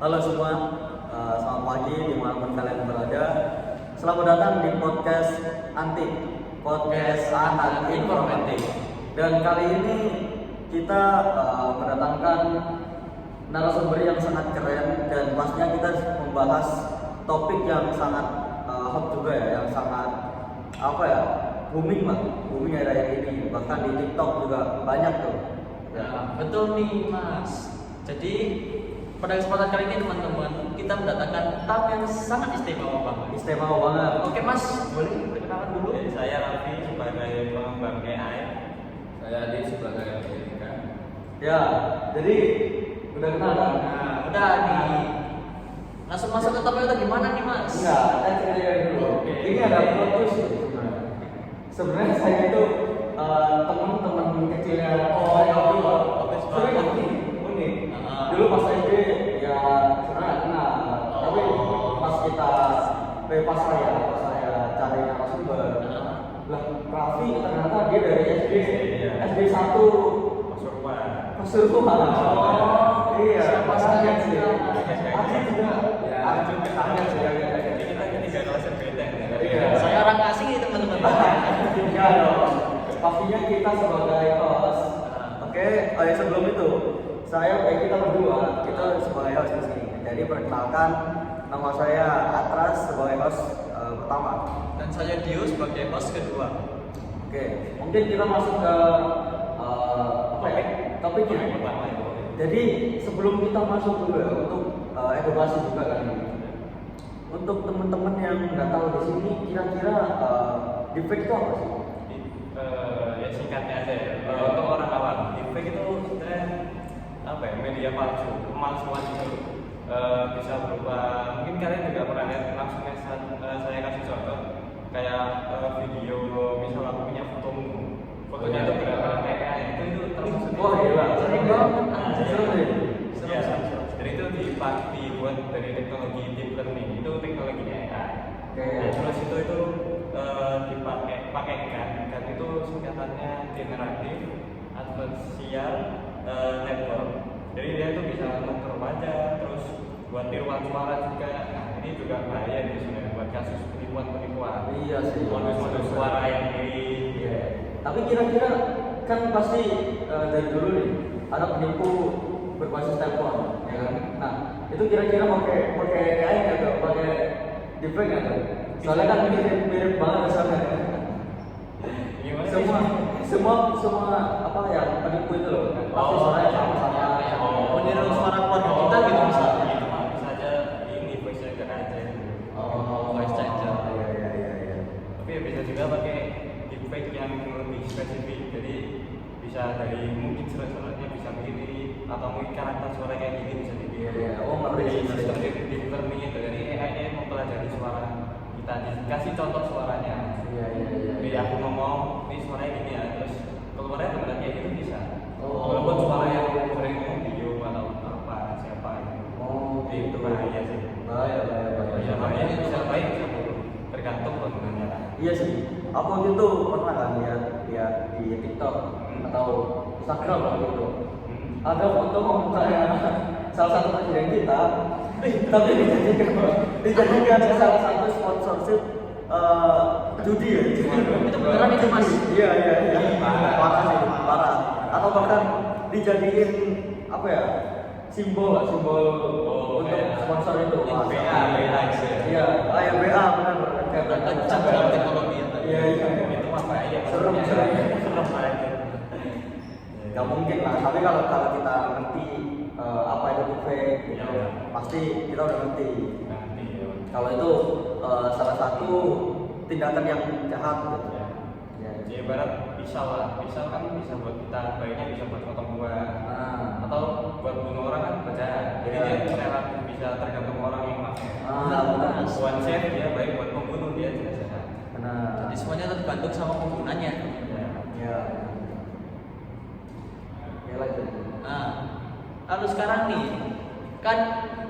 Halo semua, selamat pagi dimanapun kalian berada. Selamat datang di podcast Antik, podcast anak informatif. Dan kali ini kita mendatangkan narasumber yang sangat keren dan pastinya kita membahas topik yang sangat hot juga ya, yang sangat booming akhir-akhir ini. Bahkan di TikTok juga banyak tuh. Ya, betul nih Mas. Jadi pada kesempatan kali ini teman-teman kita mendatangkan tamu yang sangat istimewa banget. Istimewa banget. Oke Mas, boleh perkenalan dulu? Saya Raffi sebagai pengembang AI. Saya Adi sebagai pendidikan. Ya, jadi udah kenal kan? Nah, udah nih. Langsung masuk ke topik itu gimana nih Mas? Enggak, kita cerita dulu. Oke. Ini ada plot twist sebenarnya. Sebenarnya saya itu teman-teman kecilnya saya dulu. Sebenarnya unik. Dulu pas SD ya sebenarnya kenal, tapi pas saya cari narasumber, lah Raffi ternyata dia dari SD 1 Pasuruan. Iya, Siapa kaget saja? sih. Adi juga. Ya, Adi kaget sih. Jadi kita ini tiga kelas yang beda. Iya. Saya orang asing nih teman-teman. Enggak dong. Pastinya kita sebagai host. Oke, sebelum itu kita berdua sebagai host di sini. Jadi perkenalkan, nama saya Atras sebagai host pertama. Dan saya Dio sebagai host kedua. Oke, mungkin kita masuk ke topiknya. Jadi sebelum kita masuk dulu ya, untuk edukasi juga kan ini. Untuk teman-teman yang nggak tahu di sini, kira-kira deepfake itu apa sih? Ya singkatnya aja ya. Untuk orang awam, deepfake itu sebenarnya media palsu, pemalsuan itu bisa berupa. Mungkin kalian juga pernah lihat langsung saya kasih contoh kayak video, misal aku punya fotonya itu benar-benar kayak itu termasuk. Wah gila, Sering banget. seru nih. Iya, dan itu dibuat dari teknologi deep learning, itu teknologi AI. Oke. Nah, terus itu pakai GAN itu singkatannya generatif adversarial network. Jadi dia itu bisa mengatur wajah, terus buat tiruan suara juga. Nah, ini juga bahaya nih sebenarnya buat kasus penipuan. Iya sih. Modus-modus suara yang Iya. Tapi kira-kira kan pasti dari dulu nih ada penipu berbasis telepon, ya kan? Nah, itu kira-kira pakai AI nggak tuh? Pakai deepfake nggak tuh? Soalnya kan mirip banget misalnya. Gimana Semua apa ya penipu itu loh. Pasti suaranya sama-sama. Meniru suara keluarga kita gitu bisa. Gitu mah bisa aja ini voice changer aja. Voice changer. Iya. Tapi ya bisa juga pakai deepfake yang lebih spesifik. Jadi bisa dari mungkin suara-suaranya bisa mirip atau mungkin karakter suara kayak gini bisa dipilih. Iya. Oh, ngeri. Jadi sistem deep learning itu dari AI mempelajari suara kita, dikasih contoh suaranya. Iya. Jadi aku ngomong ini suaranya gini ya, terus keluarnya benar kayak gitu bisa. Oh. Walaupun suara yang sering ngomong video atau apa siapa gitu. Oh, Jadi itu bahaya sih. Bahaya. Bisa bahaya, bisa baik, bisa buruk. Tergantung penggunanya. Iya sih. Aku waktu itu pernah kan lihat di TikTok atau Instagram lah gitu. Ada foto kayak salah satu presiden kita, tapi dijadikan salah satu sponsorship judi ya. Itu beneran itu Mas? Iya. Parah sih, parah. Atau bahkan dijadiin apa ya? Simbol untuk sponsor itu. BA. Iya, ya BA benar. Kencang dalam teknologi ya. Iya. Itu mah bahaya. Serem. Serem aja. Gak mungkin lah, tapi kalau kita ngerti apa itu deepfake, gitu, Iya. pasti kita udah ngerti. Nanti ya. Kalau itu salah satu tindakan yang jahat gitu. Ya. Ya ibarat pisau kan bisa buat kita, baiknya bisa buat potong buah. Nah, Atau buat bunuh orang kan berjahat. Jadi Iya. dia relatif bisa tergantung orang yang pakai. benar. One safe dia baik buat pembunuh dia tidak jahat. Benar. Jadi semuanya tergantung sama penggunanya. Ya. Ya lanjut. Nah, kalau sekarang nih kan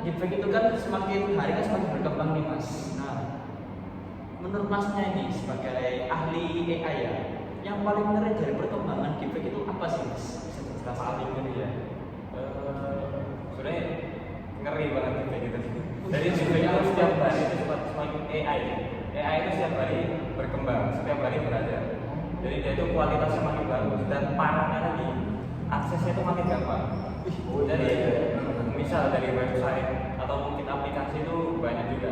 deepfake itu kan semakin hari kan semakin berkembang nih Mas. Nah, menurut Masnya ini sebagai ahli AI ya, yang paling menarik dari perkembangan deepfake itu apa sih Mas? Bisa dijelaskan? Paling ini ya. Sebenarnya ngeri banget kayak gitu. Jadi sebenarnya setiap hari itu semakin AI itu setiap hari berkembang, setiap hari belajar. Jadi dia itu kualitasnya makin bagus dan parahnya lagi aksesnya itu makin gampang. Jadi misal dari website atau mungkin aplikasi itu banyak juga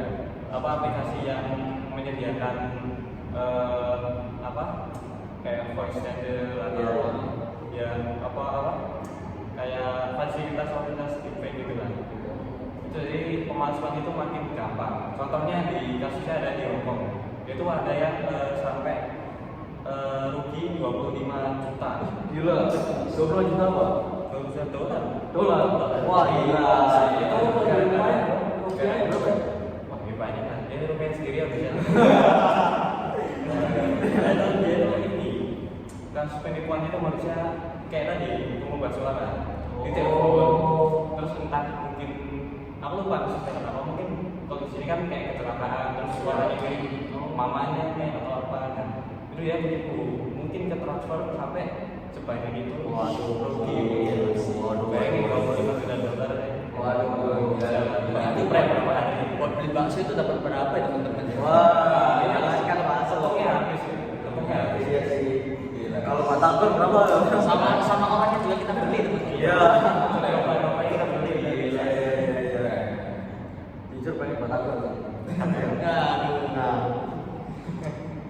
aplikasi yang menyediakan kayak voice changer atau yang kayak fasilitas deepfake gitu lah. Jadi pemalsuan itu makin gampang. Contohnya di kasusnya ada di Hong Kong. Itu ada yang sampai rugi 25 juta. Gila, 20 juta apa? 20 juta dolar. Dolar. Wah, gila. Itu Gara-gara rupiahnya berapa? wah, ini banyak kan. Ini rupiah sendiri ya bisa. Dan dia itu ini kasus penipuan itu manusia kayak tadi mengubah suara di telepon. Terus entah mungkin aku lupa maksudnya kenapa, mungkin kalau di sini kan kayak kecelakaan terus suaranya mirip mamanya kayak atau apa kan. Itu ya menipu, mungkin ke transfer sampai sebanyak itu. Waduh, rugi. waduh. Bayangin 25 juta dolar ya. Waduh, Berarti berapa hari buat beli bakso itu dapat berapa ya teman-teman? Wah, ini kan bakso. Stoknya habis ya. Stoknya habis. Iya sih. Kalau batagor berapa? Sama orangnya juga kita beli teman-teman. Iya. Bapak-bapak kita beli. Jujur pengen batagor. Aduh. Nah,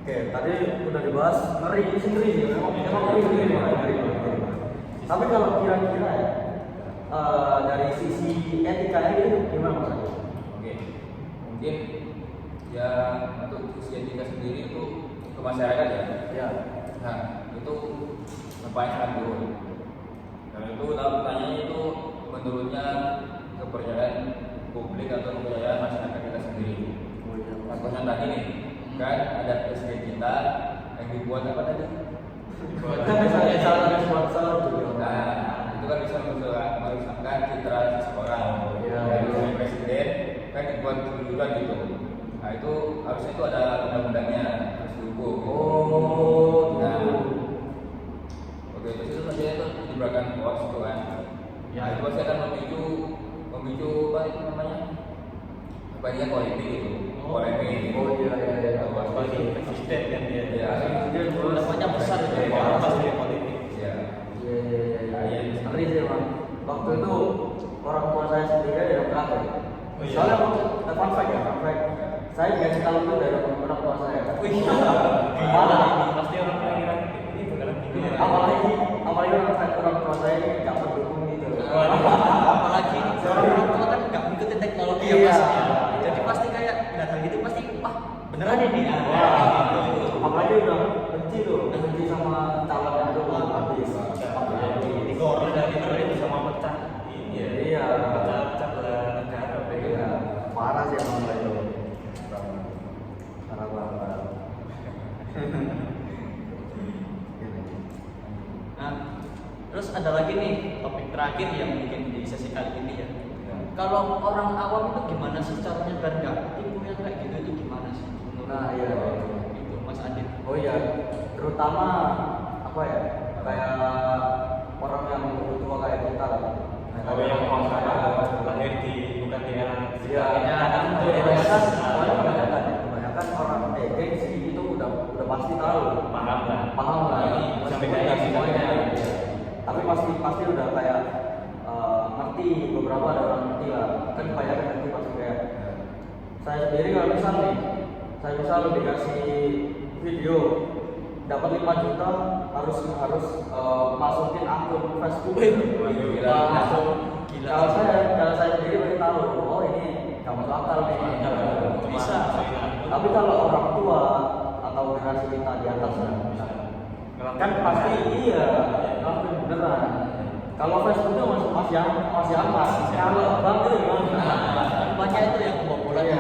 oke, tadi udah dibahas ngeri sendiri sih, memang ngeri. Tapi kalau kira-kira ya, dari sisi etika ini gimana Mas? Oke, mungkin ya untuk sisi etika sendiri itu ke masyarakat ya. Ya. Nah, itu nampaknya sangat turun. Dan itu pertanyaannya itu menurunnya kepercayaan publik atau kepercayaan masyarakat kita sendiri. Contohnya tadi nih, kan ada presiden kita yang dibuat apa tadi? Kan misalnya salah sponsor juga. Nah, itu kan bisa merusakkan citra seseorang. Iya. Dari presiden kan dibuat kejujuran gitu. Nah, itu harusnya itu ada undang-undangnya, harus dihukum. Oh, Nah, oke, terus itu maksudnya itu diberikan hoax itu kan. Ya, itu pasti akan memicu apa itu namanya? Banyak politik gitu. Polemik. Oh iya. Bagi presiden kan dia. Ya. Presiden terus Dampaknya besar itu. Ya, pasti politik. Ya. Iya. Ngeri sih Bang. Waktu itu orang tua saya sendiri ya berangkat. Oh, iya. Soalnya fun fact. Saya dikasih tahu itu dari orang tua saya. Wih, Malah. pasti orang kira ini bakalan gini ya. Apalagi orang tua saya ini nggak mendukung gitu. Apalagi orang tua kan nggak mengikuti teknologi ya Iya. Mas. Jadi pasti kayak data gitu pasti wah beneran ini. Apalagi udah benci sama calon itu habis. Digoreng dari itu sama pecah ini ya. Iya. Pecah belah negara. Iya, parah sih emang itu. Parah. Nah, terus ada lagi nih topik terakhir yang mungkin di sesi kali ini ya. Kalau orang awam itu gimana sih caranya biar nggak tipu yang kayak gitu itu gimana sih? Menurut Nah, iya. Itu Mas Adit. Oh iya, terutama apa ya? Kayak orang yang tua kayak kita lah. Oh yang lahir di bukan di era Iya, kan kebanyakan orang Gen Z itu udah pasti tahu. paham lah. Ini Sampai meskipun kayak nggak semuanya. gitu. Tapi pasti udah kayak ngerti, beberapa ada orang ngerti lah. Kan kebanyakan ngerti pasti kayak saya sendiri kalau misal dikasih video dapat 5 juta harus masukin akun Facebook. Gila. Kalau saya sendiri udah tahu, oh ini nggak masuk akal nih. Bisa. Tapi kalau orang tua atau generasi kita di atas kan pasti iya, ngelakuin beneran. Kalau Facebook itu masih aman. Kalau bang itu gimana? Banyak itu yang kebobolan Iya.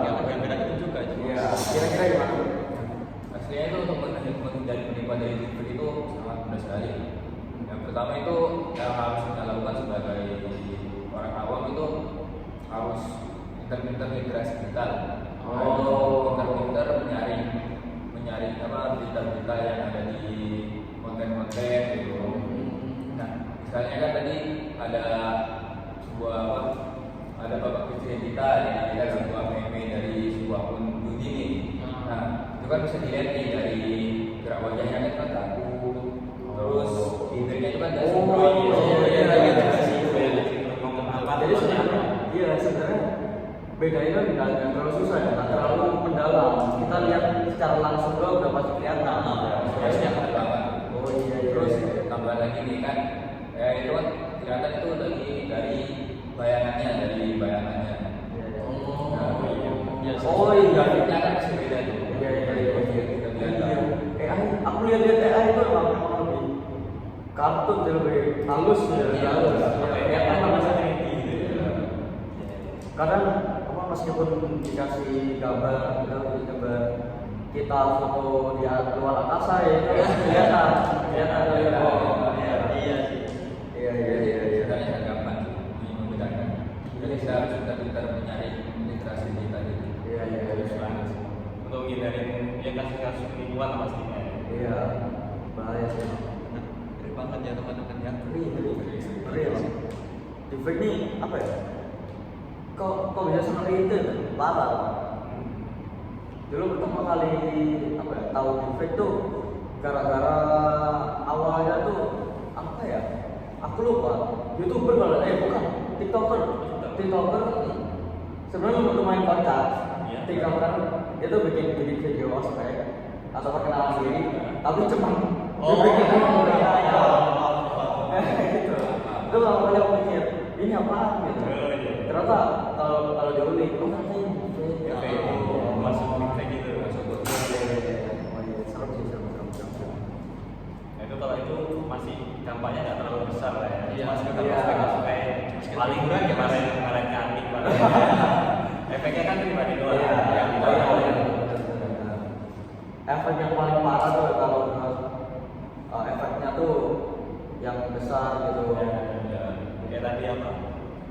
yang beda itu juga. Iya, kira-kira gimana? Aslinya itu untuk menghindari penipuan dari Twitter itu sangat mudah sekali. Yang pertama itu yang harus kita lakukan sebagai orang awam itu harus pintar-pintar literasi digital. Oh. Pintar-pintar menyaring apa berita-berita yang ada di konten-konten gitu. Nah, misalnya kan tadi ada sebuah ada identitas, sebuah meme dari sebuah akun beauty nih. Nah, itu kan bisa dilihat nih dari gerak wajahnya kan kaku, terus bibirnya itu kan nggak sinkron. Jadi sebenarnya, iya sebenarnya bedanya kan nggak terlalu susah ya, nggak terlalu mendalam. Kita lihat secara langsung doang udah pasti kelihatan. Harusnya kan banget. Oh iya. Terus tambahan lagi nih kan, ya itu kan kelihatan itu dari bayangannya. Oh iya. Grafiknya kan bisa beda tuh. Iya. Kita bilang AI, aku lihat AI itu emang lebih kartun, lebih halus ya. Iya. Kayak Apa apa bahasa namanya? 3D gitu ya. Kadang apa meskipun dikasih gambar kita foto di luar angkasa ya itu kelihatan Iya sih. iya. sebenarnya kan gampang sih membedakan. Jadi kita harus benar-benar mencari literasi data gitu. Iya. Harus banget sih. Untuk menghindarin ya kasus-kasus penipuan pastinya. Iya, bahaya sih. Ngeri banget ya teman-teman ya. Ngeri ya. Deepfake ini apa ya? Kok bisa seperti itu? Parah. Dulu pertama kali apa ya, tahu deepfake tuh gara-gara awalnya tuh apa ya? Aku lupa. YouTuber bukan, TikToker. Sebenarnya lumayan kocak. Iya. TikToker itu bikin video ospek atau perkenalan diri, tapi cuma dibikin gitu. Itu kalau kalian mikir ini apaan gitu. Oh, iya. Ternyata kalau diulik, ternyata ini deepfake. Masuk kayak gitu. Serem. Nah, itu kalau itu masih dampaknya nggak terlalu besar lah ya. Iya. Masih tetap Iya. aspek paling enggak ya kemarin cantik paling. Efeknya kan pribadi doang. Iya. Yang kita tahu ya. Efek yang paling parah tuh kalau efeknya tuh yang besar gitu. Ya. Kayak tadi apa?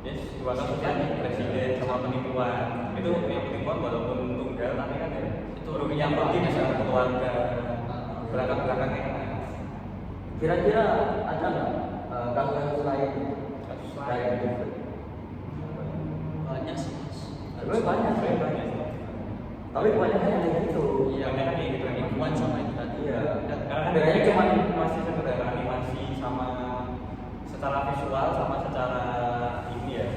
Yes, dua kasus kan presiden sama penipuan. Itu yang penipuan walaupun tunggal tapi kan ya itu ruginya pergi bisa ke keluarga. Belakang-belakangnya kan. Kira-kira ada nggak kasus lain Kasus kayak lain. gitu? Banyak sih mas. Sebenarnya banyak sih. Banyak. Tapi kebanyakan yang kayak gitu. Iya, Banyak kan kayak gitu kan. penipuan sama itu tadi. Iya. Karena kan Bedanya cuma cuma- masih sekedar animasi sama secara visual sama secara ini ya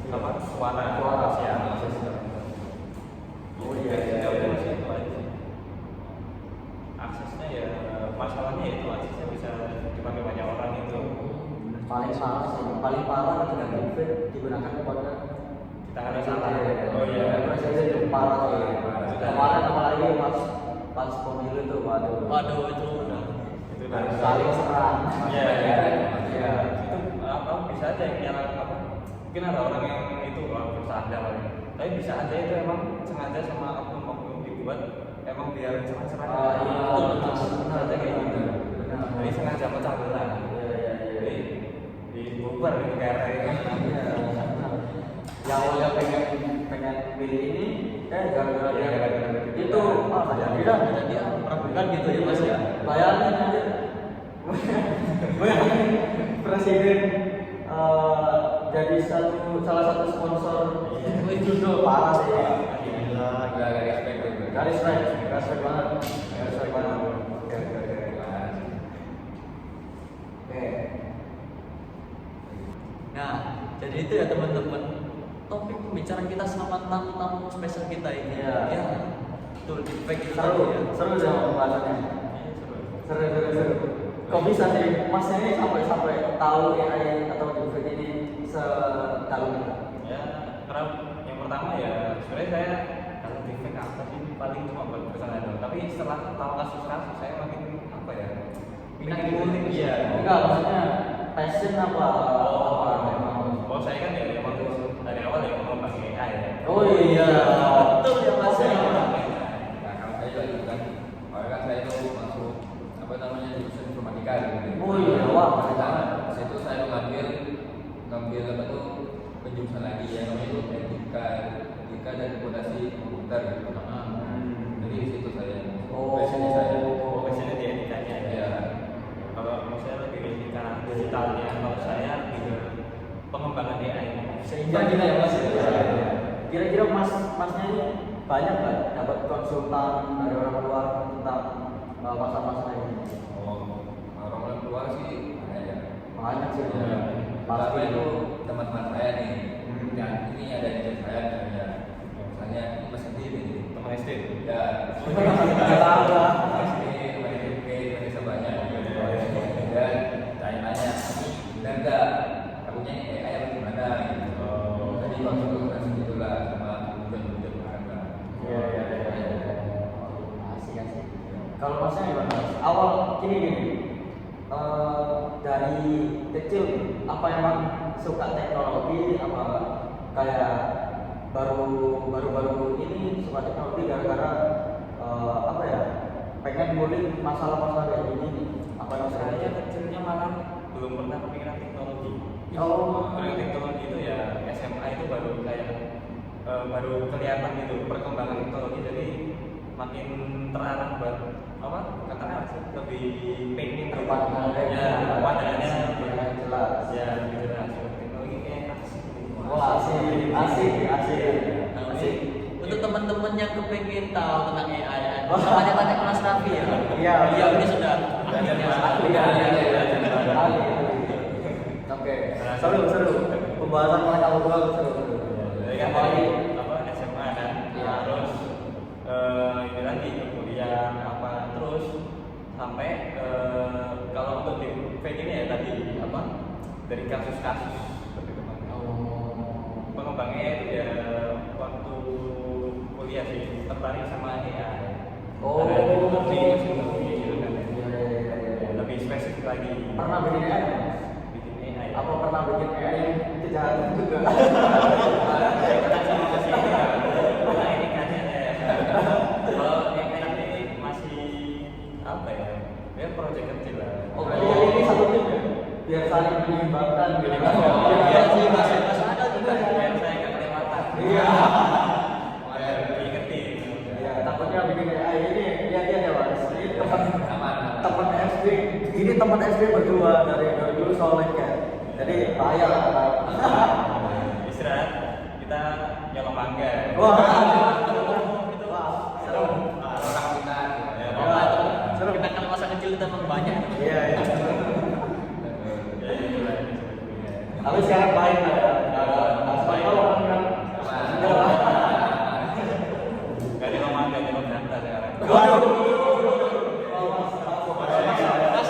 apa suara ya. Oh iya. Ya udah masih itu aja sih. Aksesnya ya masalahnya itu aksesnya bisa dipakai banyak orang itu. Paling parah ketika deepfake digunakan kepada Kita ada salah. Oh iya. presiden itu parah sih. Kemarin apalagi pas pemilu tuh Waduh itu udah. Itu dari saling serang. Iya. Iya. Itu apa bisa aja yang nyala apa? Mungkin ada orang yang itu bercanda kali. Tapi bisa aja itu emang sengaja sama oknum-oknum dibuat emang biar serang-serang. Iya. Bisa aja kayak gitu. Benar. Jadi sengaja pecah belah. Iya. Jadi dibubar di negara ini. Iya. Yang awalnya pengen pilih ini, gara-gara dia itu apa ya? Jadi dia meragukan gitu ya mas ya. Bayangin aja, bayangin presiden jadi salah satu sponsor itu tuh parah sih. Gila. Agak respect tuh. Garis banget. Oke. Nah, jadi itu ya teman-teman topik pembicaraan kita sama tamu spesial kita ini. Iya. Ya, betul deepfake itu Seru tadi ya. deh pembahasannya. Seru. Kok bisa sih Mas ini sampai tahu AI atau deepfake ini sedalam itu? Ya, karena yang pertama ya sebenarnya saya kalau defect apa sih paling cuma buat kesalahan doang. Tapi setelah tahu kasus-kasus saya makin apa ya? Minat Pengen ngulik. Iya. Enggak, maksudnya passion apa? Oh saya kan ya emang dari awal ya mau pakai AI ya. Oh iya. Betul ya mas ya. Nah, kalau saya juga gitu kan, awalnya kan saya itu masuk apa namanya jurusan informatika gitu. Oh iya, wah. Nah, situ saya ngambil apa tuh penjurusan lagi ya, namanya itu etika dan reputasi komputer gitu. Jadi di situ saya passionnya saya. Oh biasanya di etikanya ya. Ya, Kalau saya lebih ke etika digitalnya, kalau saya di pengembangan AI. Sehingga kita ya Mas. Kira-kira masnya ini banyak nggak dapat konsultan dari orang luar tentang masalah-masalah ini? Oh, orang luar sih ada. Banyak sih. Ya. Pasti Pertama itu teman-teman saya nih. Hmm. Dan ini ada di chat saya misalnya. Misalnya ini Mas Edi ini. Teman SD. Ya. Tahu lah. SD, teman SMP, teman desa banyak. Dan tanya-tanya, benar nggak? Takutnya AI apa gimana? Gitu. Jadi konsultasi gitulah sama bukan harga. Iya. Asik. Kalau masnya gimana? Mas? Awal gini. Dari kecil apa emang suka teknologi apa kayak baru ini suka teknologi gara-gara apa ya pengen ngulik masalah-masalah kayak gini apa yang Saya kecilnya malah belum pernah kepikiran teknologi. Oh. Kalau teknologi itu ya SMA itu baru kayak baru kelihatan gitu perkembangan teknologi, jadi makin terarah buat apa katanya lebih pengen Terpandang. pandangannya Jelas. ya lebih jelas. Teknologi kayak asik gitu. Wah, asik. Untuk teman-teman yang kepengen tahu tentang AI, tanya-tanya ke Mas Raffi ya. Iya. Beliau ini sudah ahli. Oke, seru. Pembahasan mereka berdua seru. Jadi kan Apalagi apa SMA kan, Iya. terus ini lagi ke kuliah apa, terus sampai kalau untuk di ini ya tadi apa dari kasus-kasus seperti itu. Pengembangnya itu ya waktu kuliah sih tertarik sama AI. Oh. Ada teknologi mesin learning gitu kan. Iya. Lebih spesifik lagi. Pernah bikin AI? Bikin AI. Apa pernah bikin AI yang kejahatan juga? Nah, ini kan ya. Kalau yang ini masih apa ya? Ya proyek kecil lah. Oh, berarti ini satu tim ya? Biar saling menyeimbangkan gitu kan? Iya sih, Mas ada juga. Biar saya nggak kelewatan. Iya. Biar diingetin. Iya, takutnya bikin AI ini lihat ya Mas. Ini teman SD. Ini teman SD berdua dari dulu soalnya kan. Jadi bahaya lah. Istirahat kita nyolong mangga. Wah. Seru. Orang kita. Ya, Seru. Kita kan masa kecil kita memang banyak. Iya. ya itulah ini sebetulnya. Tapi sekarang baik lah ya. Baik orang kan. Nggak nyolong mangga, nyolong data sekarang. Mas,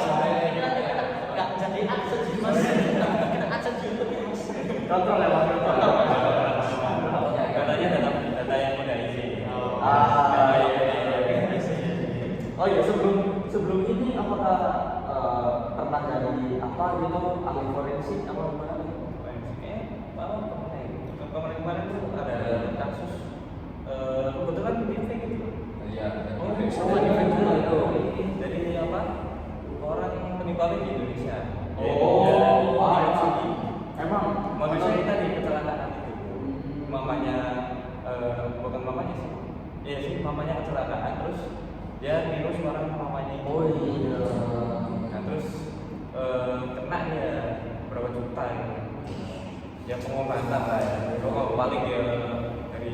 nggak jadi akses Mas. Kita akses YouTube Mas. Kontrol ya Mas. Katanya data yang udah isi. Oh iya, sebelum ini apakah pernah jadi apa gitu ahli forensik apa gimana? Kemarin tuh ada kasus kebetulan di fake gitu. Iya. Oh, sama di fake juga itu. Jadi apa? Orang penipuan di Indonesia. Emang Manusia kita di kecelakaan itu. Mamanya bukan mamanya sih. Iya sih, mamanya kecelakaan terus dia niru suara mamanya itu. Oh iya. Nah, terus kena dia berapa juta gitu. Ya pengobatan lah ya. Kalau paling dia dari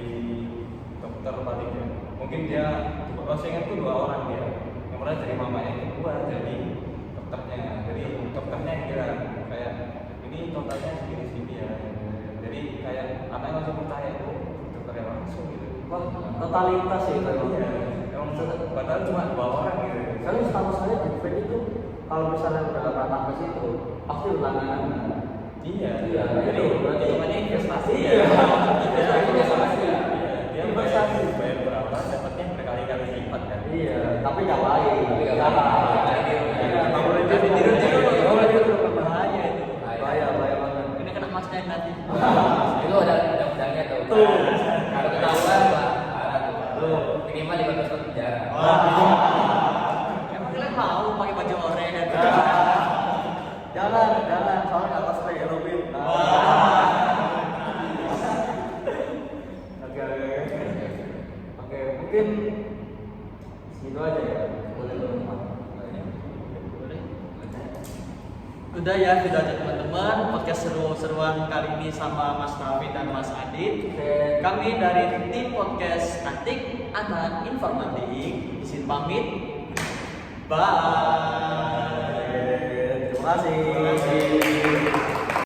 dokter paling ya. Mungkin dia, saya ingat tuh 2 orang dia. Yang pertama dari mamanya, yang kedua dari dokternya. Jadi dokternya yang bilang kayak ini totalnya segini ya. Jadi kayak anaknya langsung percaya itu dokternya langsung gitu. Wah, totalitas ya itu. Iya. Emang padahal cuma 2 orang gitu. Karena setahu saya di fake itu kalau misalnya udah datang ke situ pasti langganan. Iya. Iya, Jadi itu berarti hitungannya investasi. Iya. Iya. Investasi. Iya. Dia Investasi. bayar berapa, dapatnya berkali-kali lipat kan. Iya, tapi nggak baik. Tapi nggak Salah. baik. Iya, nggak boleh Tapi tiru-tiru. Nggak boleh tiru, berbahaya. Bahaya itu. Bahaya banget. Ini kena Masnya nanti. Itu ada undang-undangnya tuh. Tuh. Kalau ketahuan Pak, ada tuh. Minimal 15 tahun penjara. Emang kalian mau pakai baju oranye? Jangan, soalnya nggak cosplay Halloween. Oke, mungkin segitu aja ya. Boleh teman-teman. Udah ya, sudah aja teman-teman. teman-teman, podcast seru-seruan kali ini sama Mas Raffi dan Mas Adit. Oke. Kami dari tim podcast Antik Anak Informatik izin pamit. Bye. Terima kasih.